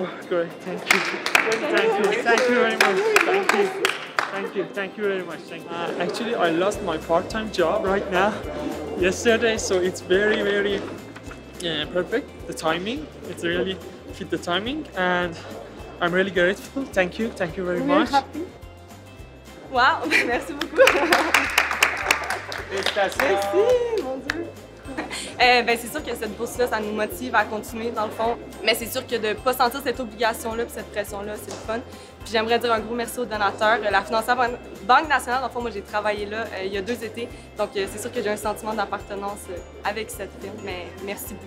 Oh, great, thank you. Thank you very much. Thank you very much. Actually, I lost my part-time job right now, yesterday, so it's very perfect. The timing, it's really fit the timing, and I'm really grateful. Thank you very much. Wow, merci beaucoup. Félicitations. Merci, mon Dieu. Ben, c'est sûr que cette bourse-là, ça nous motive à continuer dans le fond. Mais c'est sûr que de ne pas sentir cette obligation-là et cette pression-là, c'est le fun. Puis j'aimerais dire un gros merci aux donateurs. La Financière Banque Nationale, dans le fond, moi j'ai travaillé là il y a 2 étés. Donc c'est sûr que j'ai un sentiment d'appartenance avec cette firme. Mais merci beaucoup.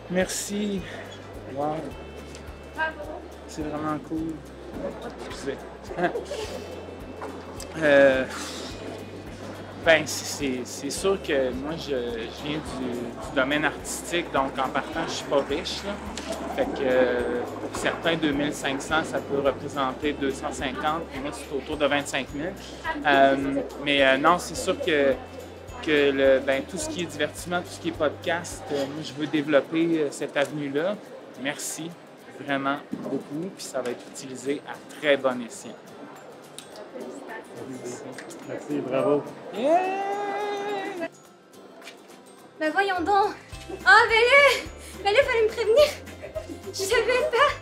Merci. Wow. Bravo. C'est vraiment cool. Ben, c'est sûr que moi, je viens du domaine artistique, donc en partant, je suis pas riche. Là. Fait que pour certains, 2500, ça peut représenter 250, puis moi, c'est autour de 25 000. Mais non, c'est sûr que tout ce qui est divertissement, tout ce qui est podcast, moi, je veux développer cette avenue-là. Merci vraiment beaucoup, puis ça va être utilisé à très bon escient. Merci, bravo. Yeah! Ben voyons donc. Ah, ben là, fallait me prévenir. Je savais pas.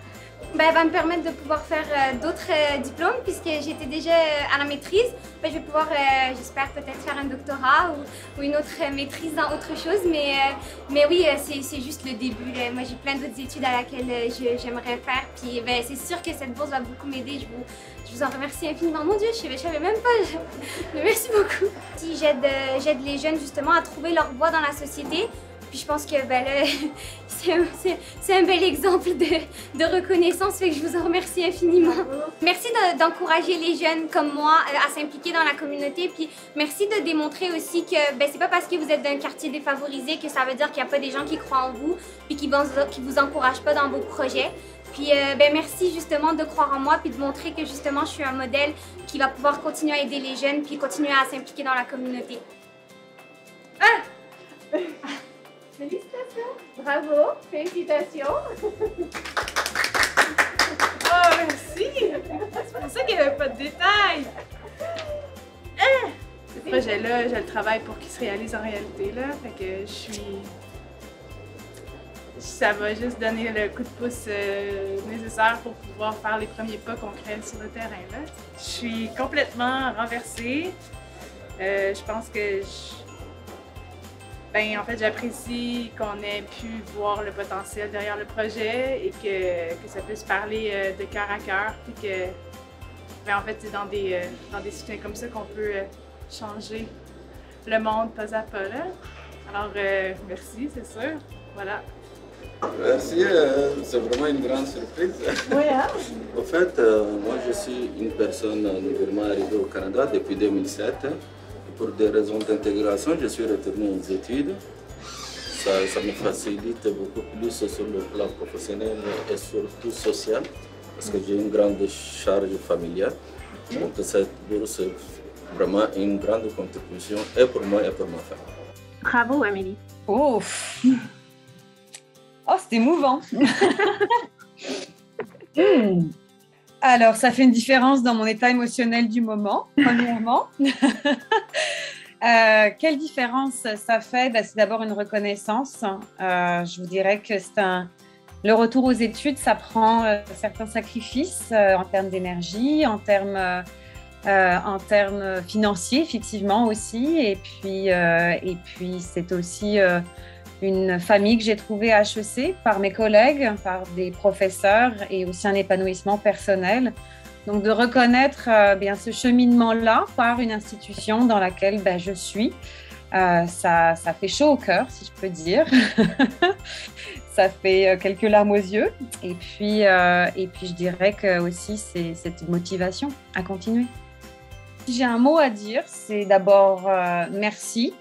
Ben, elle va me permettre de pouvoir faire d'autres diplômes puisque j'étais déjà à la maîtrise. Ben, je vais pouvoir, j'espère, peut-être faire un doctorat ou une autre maîtrise dans autre chose. Mais oui, c'est juste le début. Là. Moi, j'ai plein d'autres études à laquelle j'aimerais faire. Puis ben, c'est sûr que cette bourse va beaucoup m'aider. Je vous en remercie infiniment. Mon Dieu, je savais même pas. Merci beaucoup. Si j'aide les jeunes justement à trouver leur voie dans la société. Puis je pense que ben, c'est un bel exemple de reconnaissance, fait que je vous en remercie infiniment. Merci d'encourager les jeunes comme moi à s'impliquer dans la communauté, puis merci de démontrer aussi que ben, c'est pas parce que vous êtes d'un quartier défavorisé que ça veut dire qu'il n'y a pas des gens qui croient en vous, puis qui vous encouragent pas dans vos projets. Puis ben, merci justement de croire en moi, puis de montrer que justement je suis un modèle qui va pouvoir continuer à aider les jeunes, puis continuer à s'impliquer dans la communauté. Ah! Félicitations! Bravo! Félicitations! Oh, merci! C'est pour ça qu'il n'y avait pas de détails! Ce projet-là, je le travaille pour qu'il se réalise en réalité, là. Fait que ça va juste donner le coup de pouce nécessaire pour pouvoir faire les premiers pas concrets sur le terrain, là. Je suis complètement renversée. Je pense que en fait, j'apprécie qu'on ait pu voir le potentiel derrière le projet et que ça puisse parler de cœur à cœur. Puis que, en fait, c'est dans des soutiens comme ça qu'on peut changer le monde pas à pas. Là. Alors, merci, c'est sûr. Voilà. Merci, c'est vraiment une grande surprise. Oui, hein? En fait, moi, je suis une personne nouvellement arrivée au Canada depuis 2007. Pour des raisons d'intégration, je suis retourné aux études. Ça me facilite beaucoup plus sur le plan professionnel et surtout social, parce que j'ai une grande charge familiale. Donc cette bourse est vraiment une grande contribution et pour moi et pour ma famille. Bravo, Amélie. Oh, c'est émouvant. Alors, ça fait une différence dans mon état émotionnel du moment, premièrement. Quelle différence ça fait? C'est d'abord une reconnaissance. Je vous dirais que le retour aux études, ça prend certains sacrifices en termes d'énergie, en termes financiers, effectivement aussi. Et puis c'est aussi une famille que j'ai trouvée à HEC par mes collègues, par des professeurs et aussi un épanouissement personnel. Donc de reconnaître ce cheminement-là par une institution dans laquelle je suis, ça fait chaud au cœur, si je peux dire. Ça fait quelques larmes aux yeux. Et puis je dirais que aussi c'est cette motivation à continuer. Si j'ai un mot à dire, c'est d'abord merci.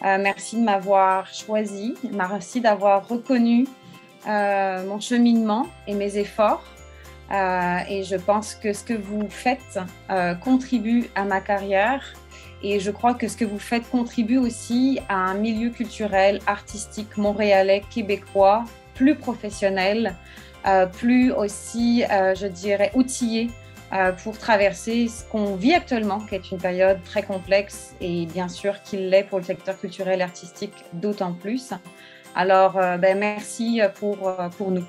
Merci de m'avoir choisi, merci d'avoir reconnu mon cheminement et mes efforts. Et je pense que ce que vous faites contribue à ma carrière et je crois que ce que vous faites contribue aussi à un milieu culturel, artistique, montréalais, québécois, plus professionnel, plus aussi, je dirais, outillé pour traverser ce qu'on vit actuellement, qui est une période très complexe et bien sûr qu'il l'est pour le secteur culturel et artistique d'autant plus. Alors, merci pour nous.